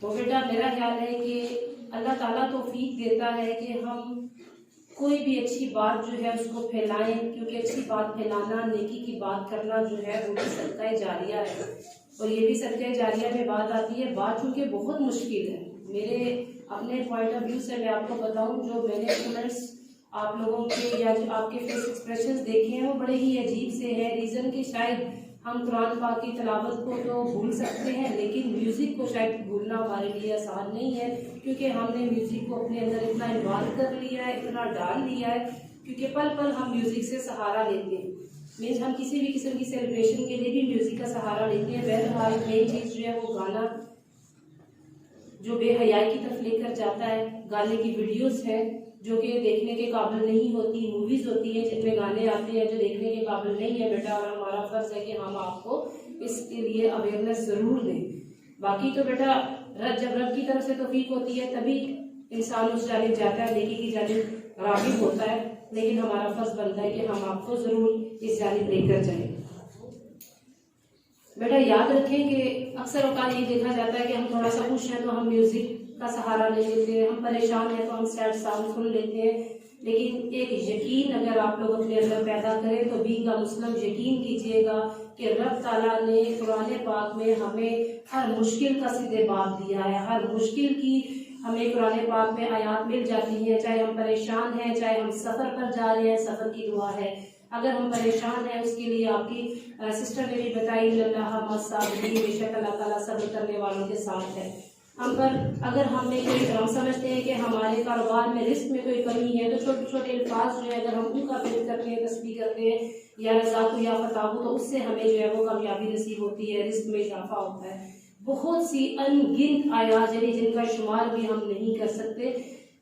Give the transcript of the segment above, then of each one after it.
تو بیٹا میرا خیال ہے کہ اللہ تعالیٰ توفیق دیتا ہے کہ ہم کوئی بھی اچھی بات جو ہے اس کو پھیلائیں، کیونکہ اچھی بات پھیلانا، نیکی کی بات کرنا جو ہے وہ بھی صدقہ جاریہ ہے، اور یہ بھی صدقہ جاریہ میں بات آتی ہے۔ بات چونکہ بہت مشکل ہے، میرے اپنے پوائنٹ آف ویو سے میں آپ کو بتاؤں، جو میں نے کمنٹس آپ لوگوں کے یا جو آپ کے فیس ایکسپریشنز دیکھے ہیں وہ بڑے ہی عجیب سے ہیں۔ ریزن کہ شاید ہم قرآن پاک کی تلاوت کو تو بھول سکتے ہیں، لیکن میوزک کو شاید بھولنا ہمارے لیے آسان نہیں ہے، کیونکہ ہم نے میوزک کو اپنے اندر اتنا انوالو کر لیا ہے، اتنا ڈال لیا ہے، کیونکہ پل پل ہم میوزک سے سہارا لیتے ہیں۔ مینس ہم کسی بھی قسم کی سیلیبریشن کے لیے بھی میوزک کا سہارا لیتے ہیں۔ بہرحال مین چیز جو ہے وہ گانا جو بے حیائی کی طرف لے کر جاتا ہے، گانے کی ویڈیوز ہیں جو کہ دیکھنے کے قابل نہیں ہوتی، موویز ہوتی ہیں جن میں گانے آتے ہیں جو دیکھنے کے قابل نہیں ہے بیٹا، اور ہمارا فرض ہے کہ ہم آپ کو اس کے لیے اویئرنیس ضرور دیں۔ باقی تو بیٹا جب رب کی طرف سے توفیق ہوتی ہے تبھی انسان اس جانب جاتا ہے، نیکی کی جانب راغب ہوتا ہے، لیکن ہمارا فرض بنتا ہے کہ ہم آپ کو ضرور اس جانب لے کر جائیں۔ بیٹا یاد رکھیں کہ اکثر اوقات یہ دیکھا جاتا ہے کہ ہم تھوڑا سا خوش ہیں تو ہم میوزک کا سہارا لے لیتے ہیں، ہم پریشان ہیں تو ہم سیڈ سانگ سن لیتے ہیں، لیکن ایک یقین اگر آپ لوگ اپنے اندر پیدا کریں تو بینگ اے مسلم یقین کیجیے گا کہ رب تعالیٰ نے قرآن پاک میں ہمیں ہر مشکل کا سیدھے باب دیا ہے، ہر مشکل کی ہمیں قرآن پاک میں آیات مل جاتی ہیں، چاہے ہم پریشان ہیں، چاہے ہم سفر پر جا رہے ہیں، سفر کی دعا ہے۔ اگر ہم پریشان ہیں اس کے لیے آپ کی سسٹر نے بھی بتائی اللہ مصابرین، بے شک اللہ تعالیٰ صبر کرنے والوں کے ساتھ ہے۔ ہم پر اگر ہم نے کوئی ہم سمجھتے ہیں کہ ہمارے کاروبار میں رزق میں کوئی کمی ہے تو چھوٹے چھوٹے الفاظ جو ہے اگر ہم ان کا فکر کرتے ہیں، تسبیح کرتے ہیں یا رزاق یا فتح، تو اس سے ہمیں جو ہے وہ کامیابی نصیب ہوتی ہے، رزق میں اضافہ ہوتا ہے۔ بہت سی ان گنت آیات یعنی جن کا شمار بھی ہم نہیں کر سکتے،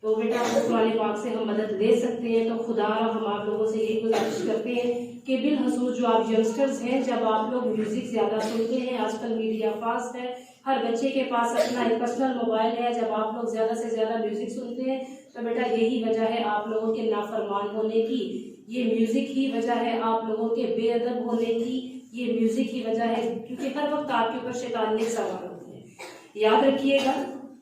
تو بیٹا قرآن پاک سے ہم مدد لے سکتے ہیں۔ تو خدا ہم آپ لوگوں سے یہی گزارش کرتے ہیں کہ بالخصوص جو آپ ینگسٹرز ہیں، جب آپ لوگ میوزک زیادہ سنتے ہیں، آج کل میڈیا فاسٹ ہے، ہر بچے کے پاس اپنا ایک پرسنل موبائل ہے، جب آپ لوگ زیادہ سے زیادہ میوزک سنتے ہیں تو بیٹا یہی وجہ ہے آپ لوگوں کے نافرمان ہونے کی، یہ میوزک ہی وجہ ہے آپ لوگوں کے بے ادب ہونے کی، یہ میوزک ہی وجہ ہے، کیونکہ ہر وقت آپ کے اوپر شیطانیت سوار ہوتی ہے۔ یاد رکھیے گا،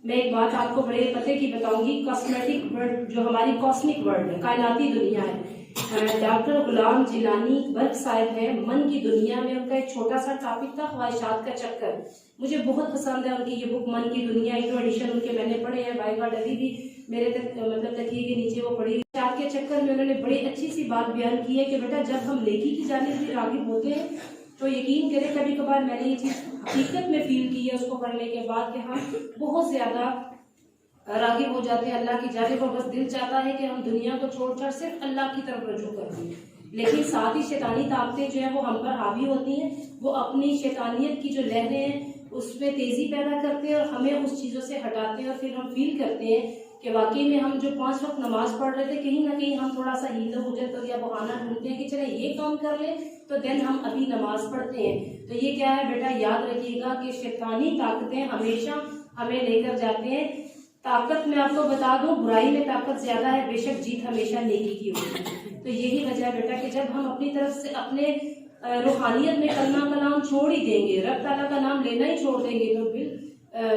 میں ایک بات آپ کو بڑے پتے کی بتاؤں گی، کاسمیٹک ورلڈ جو ہماری کاسمک ورلڈ ہے، کائناتی دنیا ہے، ڈاکٹر غلام جیلانی برق صاحب ہیں، من کی دنیا میں ان کا ایک چھوٹا سا ٹاپک تھا، خواہشات کا چکر۔ مجھے بہت پسند ہے ان کی یہ بک من کی دنیا، ایک ایڈیشن ان کے میں نے پڑھے ہیں، بائی گاڈ ابھی بھی میرے تکیے کے نیچے وہ پڑھی۔ خواہشات کے چکر میں انہوں نے بڑی اچھی سی بات بیان کی ہے کہ بیٹا جب ہم نیکی کی جانب بھی راغب ہوتے ہیں تو یقین کریں کبھی کبھار میں نے یہ چیز حقیقت میں فیل کی ہے اس کو پڑھنے کے بعد کہ ہم بہت زیادہ راغب ہو جاتے ہیں اللہ کی جانب، اور بس دل چاہتا ہے کہ ہم دنیا کو چھوڑ کر صرف اللہ کی طرف رجوع کر دیں، لیکن ساتھ ہی شیطانی طاقتیں جو ہیں وہ ہم پر حاوی ہوتی ہیں، وہ اپنی شیطانیت کی جو لہریں ہیں اس میں تیزی پیدا کرتے ہیں اور ہمیں اس چیزوں سے ہٹاتے ہیں، اور پھر ہم فیل کرتے ہیں کہ واقعی میں ہم جو 5 وقت نماز پڑھ رہے تھے کہیں نہ کہیں ہم تھوڑا سا ہیلو حجت اور یا بہانہ ڈھونڈتے ہیں کہ چلے یہ کام کر لیں تو دین ہم ابھی نماز پڑھتے ہیں۔ تو یہ کیا ہے بیٹا، یاد رکھیے گا کہ شیطانی طاقتیں ہمیشہ ہمیں لے کر جاتے ہیں۔ طاقت میں آپ کو بتا دوں، برائی میں طاقت زیادہ ہے، بے شک جیت ہمیشہ نیکی کی ہوتی ہے۔ تو یہی وجہ ہے بیٹا کہ جب ہم اپنی طرف سے اپنے روحانیت میں کلمہ کا نام چھوڑ ہی دیں گے، رب تعالیٰ کا نام لینا ہی چھوڑ دیں گے، تو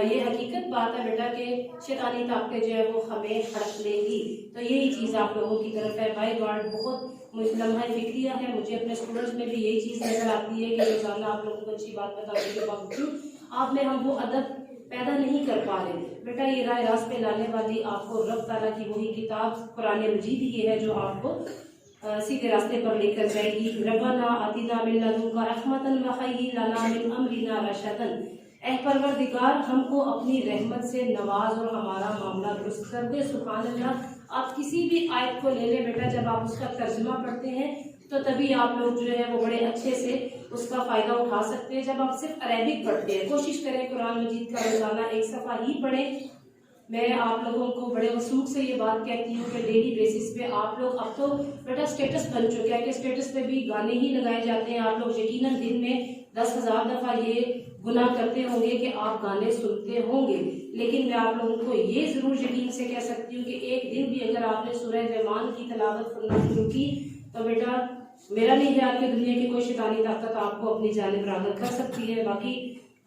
یہ حقیقت بات ہے بیٹا کہ شیطانی طاقتیں جو ہے وہ ہمیں ہڑپ لیں گی۔ تو یہی چیز آپ لوگوں کی طرف ہے، بائی گاڈ بہت لمحہ فکریہ ہے، مجھے اپنے اسٹوڈنٹس میں بھی یہی چیز نظر آتی ہے کہ روزانہ آپ لوگوں کو اچھی بات بتانے کے باوجود آپ میں ہم وہ ادب پیدا نہیں کر پا رہے۔ بیٹا یہ راہ راست پہ لانے والی آپ کو رب تعالیٰ کی وہی کتاب قرآن مجید ہی ہے جو آپ کو سیدھے راستے پر لے کر جائے گی۔ ربنا آتنا من لدنک رحمۃ وہیئ لنا من امرنا رشدا، اے پروردگار ہم کو اپنی رحمت سے نواز اور ہمارا معاملہ درست کر دے۔ سبحان اللہ، آپ کسی بھی آیت کو لے لیں بیٹا، جب آپ اس کا ترجمہ پڑھتے ہیں تو تبھی آپ لوگ جو ہے وہ بڑے اچھے سے اس کا فائدہ اٹھا سکتے ہیں۔ جب آپ صرف عربک پڑھتے ہیں، کوشش کریں قرآن مجید کا روزانہ ایک صفحہ ہی پڑھیں۔ میں آپ لوگوں کو بڑے وثوق سے یہ بات کہتی ہوں کہ ڈیلی بیسس پہ آپ لوگ، اب تو بیٹا اسٹیٹس بن چکا ہے کہ اسٹیٹس پہ بھی گانے ہی لگائے جاتے ہیں۔ آپ لوگ یقیناً دن میں 10,000 دفعہ یہ گناہ کرتے ہوں گے کہ آپ گانے سنتے ہوں گے، لیکن میں آپ لوگوں کو یہ ضرور یقین سے کہہ سکتی ہوں کہ ایک دن بھی اگر آپ نے سورہ رحمان کی تلاوت کرنا شروع کی تو بیٹا میرا نہیں خیال کہ دنیا کی کوئی شیطانی طاقت آپ کو اپنی جانب راغب کر سکتی ہے۔ باقی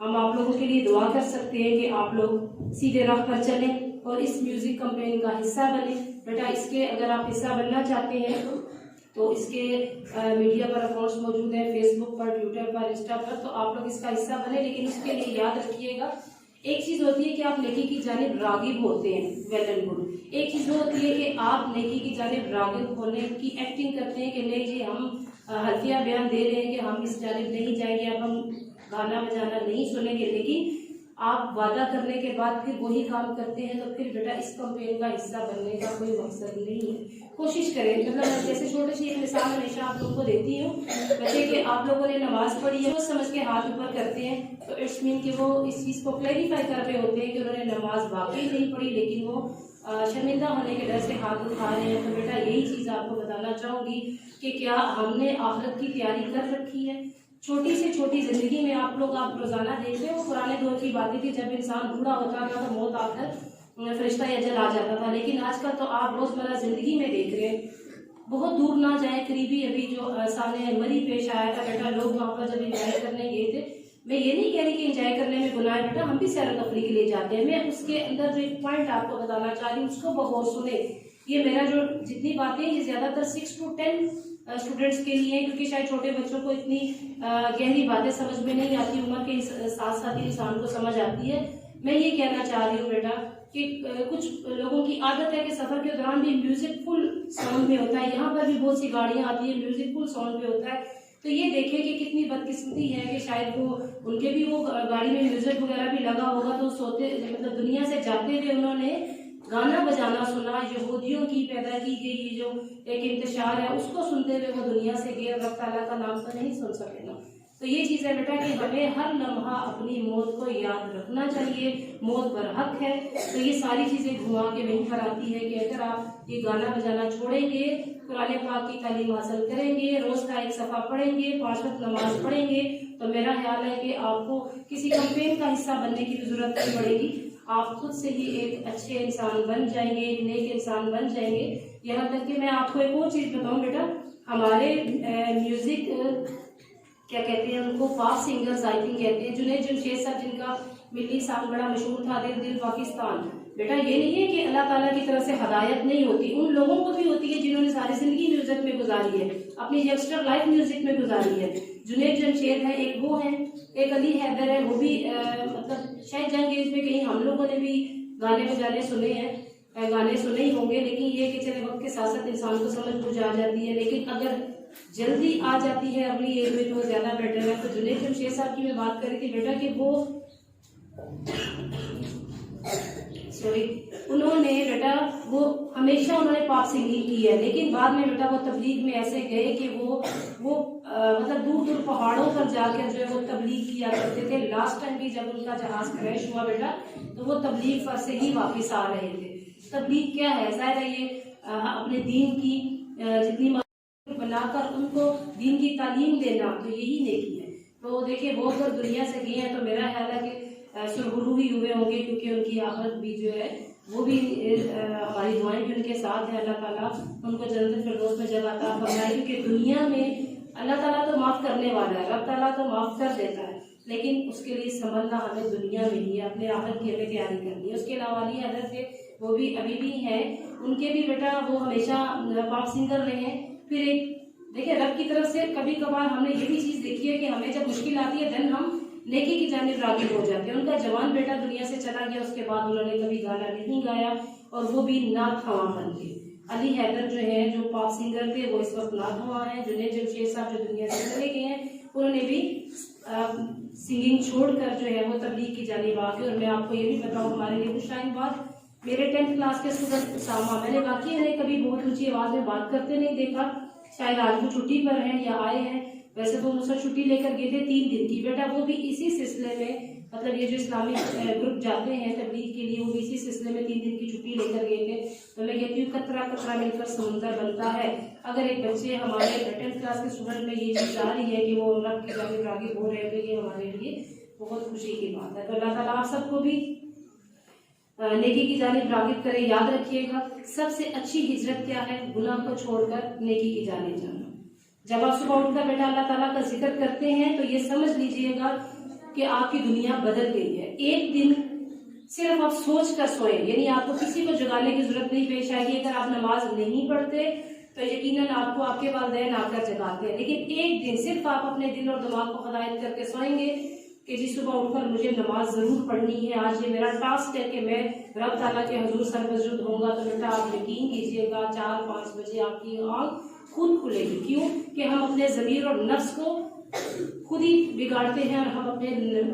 ہم آپ لوگوں کے لیے دعا کر سکتے ہیں کہ آپ لوگ سیدھے راہ پر چلیں اور اس میوزک کمپین کا حصہ بنیں. بیٹا اس کے اگر آپ حصہ بننا چاہتے ہیں تو اس کے میڈیا پر اکاؤنٹس موجود ہیں، فیس بک پر، ٹویٹر پر، انسٹا پر، تو آپ لوگ اس کا حصہ بنیں. لیکن اس کے لیے یاد رکھیے گا ایک چیز ہوتی ہے کہ آپ نیکی کی جانب راغب ہوتے ہیں، ویل اینڈ گڈ. ایک چیز وہ ہوتی ہے کہ آپ نیکی کی جانب راغب ہونے کی ایکٹنگ کرتے ہیں کہ نہیں جی ہم حلفیہ بیان دے رہے ہیں کہ ہم اس جانب نہیں جائیں گے، اب ہم گانا بجانا نہیں سنیں گے، لیکن آپ وعدہ کرنے کے بعد پھر وہی کام کرتے ہیں، تو پھر بیٹا اس کمپین کا حصہ بننے کا کوئی مقصد نہیں ہے. کوشش کریں. مطلب جیسے چھوٹی سی ایک مثال ہمیشہ آپ لوگوں کو دیتی ہوں، ویسے کہ آپ لوگوں نے نماز پڑھی ہے، سوچ سمجھ کے ہاتھ اوپر کرتے ہیں تو اٹس مین کہ وہ اس چیز کو کلیریفائی کر رہے ہوتے ہیں کہ انہوں نے نماز واقعی نہیں پڑھی، لیکن وہ شرمندہ ہونے کے ڈر سے ہاتھ اٹھا رہے ہیں. تو بیٹا یہی چیز آپ کو بتانا چاہوں گی کہ کیا ہم نے آخرت کی تیاری کر رکھی ہے. چھوٹی سے چھوٹی زندگی میں آپ روزانہ دیکھتے ہیں، وہ پرانے دور کی باتیں تھی جب انسان بوڑھا ہوتا تھا تو موت آ کر فرشتہ اجل آ جاتا تھا. لیکن آج کل تو آپ روزمرہ زندگی میں دیکھ رہے ہیں، بہت دور نہ جائیں، قریبی ابھی جو سال مری پیش آیا تھا بیٹا، لوگ وہاں پر جب انجوائے کرنے گئے تھے. میں یہ نہیں کہہ رہی کہ انجوائے کرنے میں گناہ ہے بیٹا، ہم بھی سیر و تفریح کے لیے جاتے ہیں. میں اس کے اندر جو ایک پوائنٹ آپ کو بتانا چاہ رہی ہوں اس کو بغور سنیں. یہ میرا جو جتنی باتیں یہ زیادہ تر 6 to 10 اسٹوڈنٹس کے لیے، کیونکہ شاید چھوٹے بچوں کو اتنی گہری باتیں سمجھ میں نہیں آتی، عمر کے ساتھ ساتھ ہی انسان کو سمجھ آتی ہے. میں یہ کہنا چاہ رہی ہوں بیٹا کہ کچھ لوگوں کی عادت ہے کہ سفر کے دوران بھی میوزک فل ساؤنڈ میں ہوتا ہے. یہاں پر بھی بہت سی گاڑیاں آتی ہیں، میوزک فل ساؤنڈ پہ ہوتا ہے. تو یہ دیکھیں کہ کتنی بدقسمتی ہے کہ شاید وہ ان کے بھی وہ گاڑی میں میوزک وغیرہ بھی لگا ہوگا تو سوتے مطلب دنیا سے جاتے ہوئے انہوں نے گانا بجانا سنا. یہودیوں کی پیدا کی گئی یہ جو ایک انتشار ہے اس کو سنتے ہوئے وہ دنیا سے گئے، رب تعالیٰ کا نام تو نہیں سن سکے نا. تو یہ چیز ہے بیٹا کہ ہمیں ہر لمحہ اپنی موت کو یاد رکھنا چاہیے. موت برحق ہے. تو یہ ساری چیزیں گھما کے وہیں پر آتی ہے کہ اگر آپ یہ گانا بجانا چھوڑیں گے، قرآن پاک کی تعلیم حاصل کریں گے، روز کا ایک صفحہ پڑھیں گے، 5 وقت نماز پڑھیں گے، تو میرا خیال ہے کہ آپ کو کسی کمپین کا حصہ بننے کی بھی ضرورت نہیں پڑے گی. آپ خود سے ہی ایک اچھے انسان بن جائیں گے، ایک نیک انسان بن جائیں گے. یہاں تک کہ میں آپ کو ایک اور چیز بتاؤں بیٹا، ہمارے میوزک کیا کہتے ہیں ان کو، پاپ سنگرز آئی تھنک کہتے ہیں. جنید جمشید صاحب جن کا ملی سانگ بڑا مشہور تھا، دل دل پاکستان. بیٹا یہ نہیں ہے کہ اللہ تعالیٰ کی طرف سے ہدایت نہیں ہوتی، ان لوگوں کو بھی ہوتی ہے جنہوں نے ساری زندگی میوزک میں گزاری ہے، اپنی یگسٹر لائف میوزک میں گزاری ہے. جنید جمشید ہے، ایک وہ ہیں، ایک علی حیدر ہے، وہ بھی مطلب شاید جنگ ایج میں کہیں ہم لوگوں نے بھی گانے بجانے سنے ہیں، گانے سنے ہی ہوں گے. لیکن یہ کہ چلے وقت کے ساتھ ساتھ انسان کو سمجھ بوجھ آ جاتی ہے، لیکن اگر جلدی آ جاتی ہے اگلی ایج میں تو زیادہ بیٹر ہے. تو جنید جمشید صاحب کی میں بات کر رہی تھی بیٹا کہ وہ انہوں نے بیٹا وہ ہمیشہ انہوں نے پاپ سنگنگ کی ہے، لیکن بعد میں بیٹا وہ تبلیغ میں ایسے گئے کہ وہ مطلب دور دور پہاڑوں پر جا کر جو ہے وہ تبلیغ کیا کرتے تھے. لاسٹ ٹائم بھی جب ان کا جہاز کریش ہوا بیٹا تو وہ تبلیغ پر سے ہی واپس آ رہے تھے. تبلیغ کیا ہے؟ ظاہر ہے یہ اپنے دین کی جتنی بنا کر ان کو دین کی تعلیم دینا، تو یہی نیکی ہے. تو دیکھیں وہ اگر دنیا سے گئے ہیں تو میرا خیال ہے کہ سرغلو ہی ہوئے ہوں گے، کیونکہ ان کی آخرت بھی جو ہے وہ بھی ہماری دعائیں بھی ان کے ساتھ ہیں. اللہ تعالیٰ ان کو جنت الفردوس میں جگہ عطا فرمائے، کیونکہ دنیا میں اللہ تعالیٰ تو معاف کرنے والا ہے، رب تعالیٰ تو معاف کر دیتا ہے، لیکن اس کے لیے سنبھلنا ہمیں دنیا میں ہی ہے، اپنے آخرت کی ہمیں تیاری کرنی ہے. اس کے علاوہ علی حضرت تھے، وہ بھی ابھی بھی ہیں، ان کے بھی بیٹا وہ ہمیشہ پاپ سنگر رہے ہیں. پھر ایک دیکھیں رب کی طرف سے کبھی کبھار ہم نے یہ بھی چیز دیکھی ہے کہ ہمیں جب مشکل آتی ہے دن ہم نیکی کی جانب راغب ہو جاتے ہیں. ان کا جوان بیٹا دنیا سے چلا گیا، اس کے بعد انہوں نے کبھی گانا نہیں گایا، اور وہ بھی نعت خواں بن گئے. علی حیدر جو ہے جو پاپ سنگر تھے وہ اس وقت نعت خواں ہیں. جنید جمشید صاحب جو دنیا سے چلے گئے ہیں انہوں نے بھی سنگنگ چھوڑ کر جو ہے وہ تبلیغ کی جانب آ گئے. اور میں آپ کو یہ بھی بتاؤں ہمارے لیے کچھ ٹائم بعد میرے 10th کلاس کے اسٹوڈنٹ اسامہ، میں نے واقعی انہیں کبھی بہت اونچی آواز میں بات کرتے نہیں دیکھا، شاید آج وہ چھٹی پر ہیں یا آئے ہیں، ویسے تو مسلسل چھٹی لے کر گئے تھے 3 دن کی. بیٹا وہ بھی اسی سلسلے میں مطلب یہ جو اسلامک گروپ جاتے ہیں تبلیغ کے لیے، وہ بھی اسی سلسلے میں 3 دن کی چھٹی لے کر گئے تھے. تو میں کہتی ہوں قطرہ قطرہ مل کر سمندر بنتا ہے. اگر ایک بچے ہمارے 10th کلاس کے اسٹوڈنٹ میں یہ چیز آ رہی ہے کہ وہ رب کی جانب راغب ہو رہے ہیں، تو یہ ہمارے لیے بہت خوشی کی بات ہے. تو اللہ تعالیٰ آپ سب کو بھی نیکی کی جانب راغب کرے. یاد رکھیے گا سب سے اچھی ہجرت کیا ہے؟ گناہ کو چھوڑ کر نیکی کی جانب جانا. جب آپ صبح اٹھ کر بیٹا اللہ تعالیٰ کا ذکر کرتے ہیں تو یہ سمجھ لیجئے گا کہ آپ کی دنیا بدل گئی ہے. ایک دن صرف آپ سوچ کر سوئیں، یعنی آپ کو کسی کو جگانے کی ضرورت نہیں پیش آئے گی. اگر آپ نماز نہیں پڑھتے تو یقیناً آپ کو آپ کے والدین آ کر جگاتے ہیں، لیکن ایک دن صرف آپ اپنے دل اور دماغ کو ہدایت کر کے سوئیں گے کہ جی صبح اٹھ کر مجھے نماز ضرور پڑھنی ہے، آج یہ میرا ٹاسک ہے کہ میں رب تعالیٰ کے حضور سربسجود ہوں گا. تو بیٹا آپ یقین کیجیے گا 4-5 بجے آپ کی آنکھ خود کھلے گی. کیوں کہ ہم اپنے ضمیر اور نفس کو خود ہی بگاڑتے ہیں، اور ہم اپنے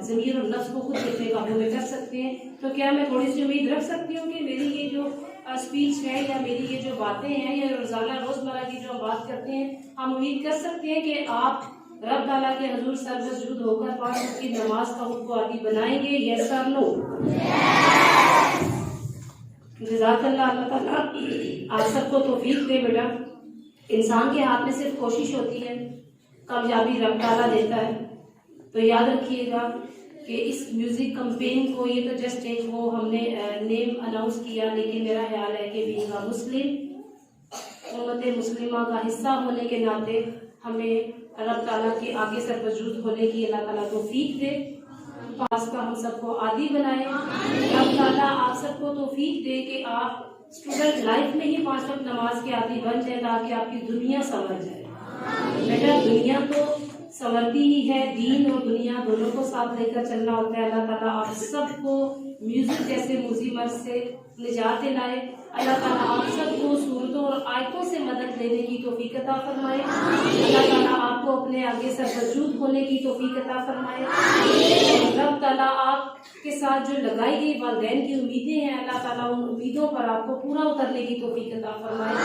ضمیر اور نفس کو خود دیکھنے قابو میں کر سکتے ہیں. تو کیا میں تھوڑی سی امید رکھ سکتی ہوں کہ میری یہ جو اسپیچ ہے یا میری یہ جو باتیں ہیں یا روزانہ روزمرہ کی جو ہم بات کرتے ہیں، ہم امید کر سکتے ہیں کہ آپ رب تعالیٰ کے حضور سربسجود ہو کر 5 وقت کی نماز کا خود کو عادی بنائیں گے؟ یس اور نو؟ جزاک اللہ. اللہ تعالیٰ آپ سب کو توفیق دے. بیٹا انسان کے ہاتھ میں صرف کوشش ہوتی ہے، کامیابی رب تعالیٰ دیتا ہے. تو یاد رکھیے گا کہ اس میوزک کمپین کو، یہ تو جسٹ ایک وہ ہم نے نیم اناؤنس کیا، لیکن میرا خیال ہے کہ بینگ اے مسلم، امت مسلمہ کا حصہ ہونے کے ناطے ہمیں رب تعالیٰ کے آگے سربسجود ہونے کی اللہ تعالیٰ توفیق دے. پاس کا ہم سب کو عادی بنائے. رب تعالیٰ آپ سب کو توفیق دے کہ آپ اسٹوڈنٹ لائف میں ہی 5 وقت نماز کے عادی بن جائے تاکہ آپ کی دنیا سنور جائے. بیٹا دنیا تو سنورتی ہی ہے، دین اور دنیا دونوں کو ساتھ لے کر چلنا ہوتا ہے. اللہ تعالیٰ آپ سب کو میوزک جیسے موذی مرض سے نجات دلائے. اللہ تعالیٰ آپ سب کو صورتوں اور آیتوں سے مدد لینے کی توفیق عطا فرمائے. اللہ تعالیٰ آپ کو اپنے آگے سربسجود ہونے کی توفیق عطا فرمائے. رب تعالیٰ آپ کے ساتھ جو لگائی گئی والدین کی امیدیں ہیں، اللہ تعالیٰ ان امیدوں پر آپ کو پورا اترنے کی توفیق عطا فرمائے.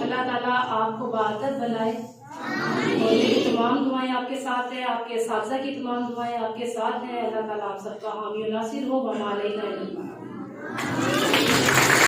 اللہ تعالیٰ آپ کو باعزت بنائے. اور میری تمام دعائیں آپ کے ساتھ ہیں، آپ کے اساتذہ کی تمام دعائیں آپ کے ساتھ ہیں. اللہ تعالیٰ آپ سب کا حامی و ناصر ہو. وما علینا